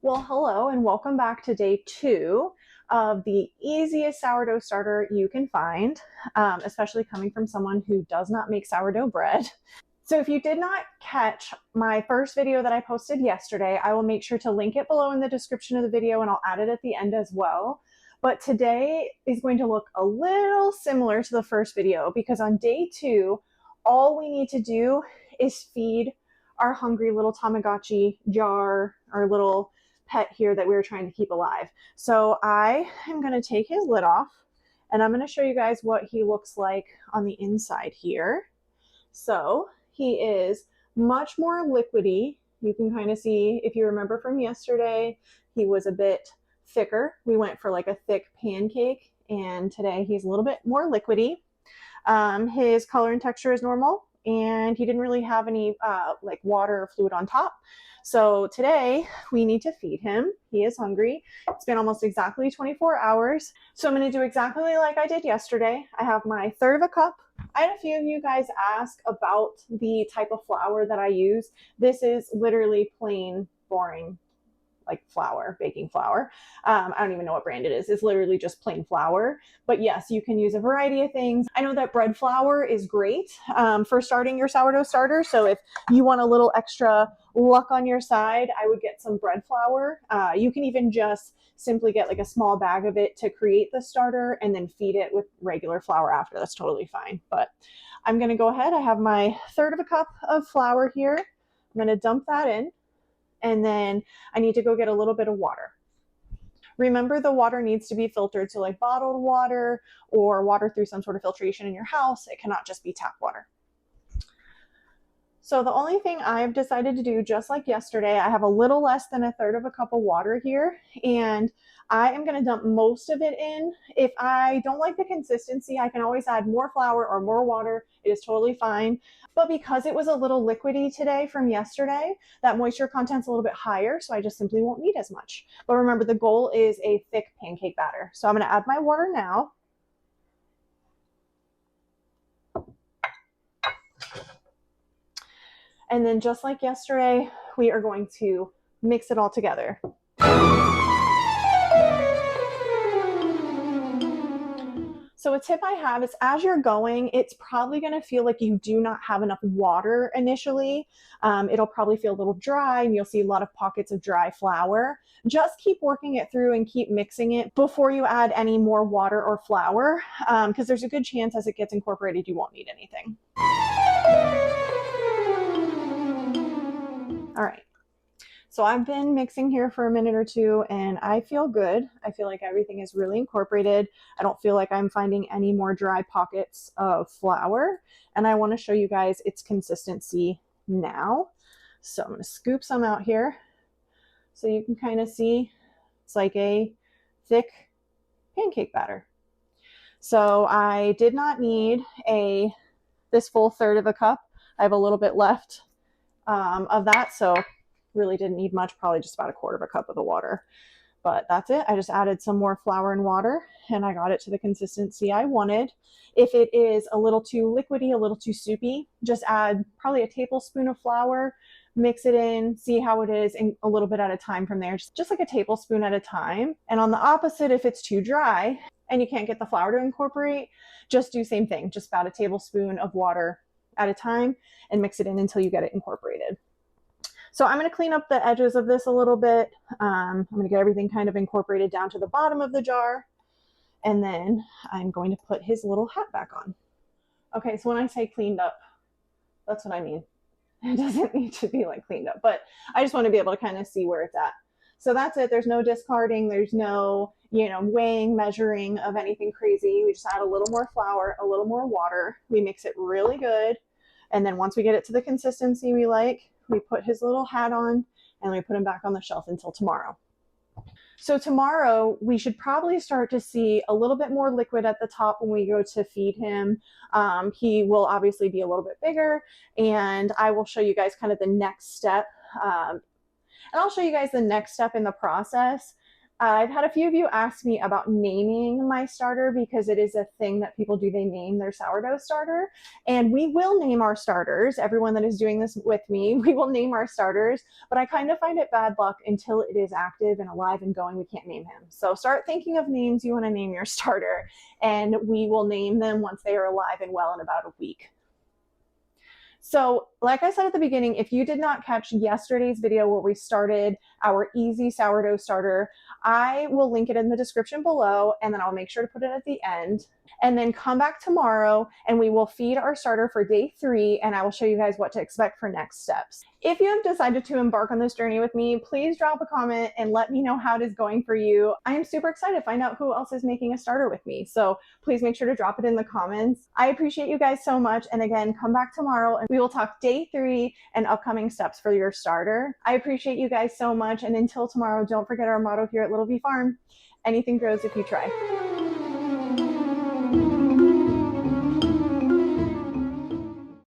Well, hello and welcome back to day 2 of the easiest sourdough starter you can find, especially coming from someone who does not make sourdough bread. So if you did not catch my first video that I posted yesterday, I will make sure to link it below in the description of the video and I'll add it at the end as well. But today is going to look a little similar to the first video because on day 2, all we need to do is feed our hungry little Tamagotchi jar, our little pet here that we were trying to keep alive. So I am going to take his lid off and I'm going to show you guys what he looks like on the inside here. So he is much more liquidy. You can kind of see, if you remember from yesterday, he was a bit thicker. We went for like a thick pancake, and today he's a little bit more liquidy. His color and texture is normal, and he didn't really have any like water or fluid on top. So today we need to feed him. He is hungry. It's been almost exactly 24 hours. So I'm going to do exactly like I did yesterday. I have my 1/3 of a cup. I had a few of you guys ask about the type of flour that I use. This is literally plain, boring, like flour, baking flour. I don't even know what brand it is. It's literally just plain flour. But yes, you can use a variety of things. I know that bread flour is great for starting your sourdough starter. So if you want a little extra luck on your side, I would get some bread flour. You can even just simply get like a small bag of it to create the starter and then feed it with regular flour after. That's totally fine. But I'm going to go ahead. I have my 1/3 of a cup of flour here. I'm going to dump that in. And then I need to go get a little bit of water. Remember, the water needs to be filtered to like bottled water or water through some sort of filtration in your house. It cannot just be tap water. So the only thing I've decided to do, just like yesterday, I have a little less than a 1/3 of a cup of water here, and I am going to dump most of it in. If I don't like the consistency, I can always add more flour or more water. It is totally fine. But because it was a little liquidy today from yesterday, that moisture content's a little bit higher, so I just simply won't need as much. But remember, the goal is a thick pancake batter. So I'm going to add my water now. And then just like yesterday, we are going to mix it all together. So a tip I have is as you're going, it's probably going to feel like you do not have enough water initially. It'll probably feel a little dry and you'll see a lot of pockets of dry flour. Just keep working it through and keep mixing it before you add any more water or flour, because there's a good chance as it gets incorporated, you won't need anything. All right, so I've been mixing here for a minute or two and I feel good. I feel like everything is really incorporated. I don't feel like I'm finding any more dry pockets of flour, and I want to show you guys its consistency now. So I'm going to scoop some out here so you can kind of see it's like a thick pancake batter. So I did not need this full 1/3 of a cup. I have a little bit left of that, so really didn't need much, probably just about a 1/4 of a cup of the water. But that's it. I just added some more flour and water and I got it to the consistency I wanted. If it is a little too liquidy, a little too soupy, just add probably a tablespoon of flour, mix it in, see how it is, and a little bit at a time from there, just like a tablespoon at a time. And on the opposite, if it's too dry and you can't get the flour to incorporate, just do same thing. Just about a tablespoon of water at a time and mix it in until you get it incorporated. So I'm going to clean up the edges of this a little bit. I'm going to get everything kind of incorporated down to the bottom of the jar. And then I'm going to put his little hat back on. Okay, so when I say cleaned up, that's what I mean. It doesn't need to be like cleaned up, but I just want to be able to kind of see where it's at. So that's it. There's no discarding. There's no, weighing, measuring of anything crazy. We just add a little more flour, a little more water. We mix it really good. And then once we get it to the consistency we like, we put his little hat on and we put him back on the shelf until tomorrow. So tomorrow we should probably start to see a little bit more liquid at the top when we go to feed him. He will obviously be a little bit bigger, and I will show you guys kind of the next step. And I'll show you guys the next step in the process I've had a few of you ask me about naming my starter because it is a thing that people do. They name their sourdough starter, and we will name our starters. Everyone that is doing this with me, we will name our starters, but I kind of find it bad luck until it is active and alive and going. We can't name him. So start thinking of names you want to name your starter, and we will name them once they are alive and well in about a week. So, like I said at the beginning, if you did not catch yesterday's video where we started our easy sourdough starter, I will link it in the description below, and then I'll make sure to put it at the end. And then come back tomorrow and we will feed our starter for day 3, and I will show you guys what to expect for next steps. If you have decided to embark on this journey with me, please drop a comment and let me know how it is going for you. I am super excited to find out who else is making a starter with me. So please make sure to drop it in the comments. I appreciate you guys so much. And again, come back tomorrow and we will talk day 3 and upcoming steps for your starter. I appreciate you guys so much. And until tomorrow, don't forget our motto here at Little V Farm: anything grows if you try.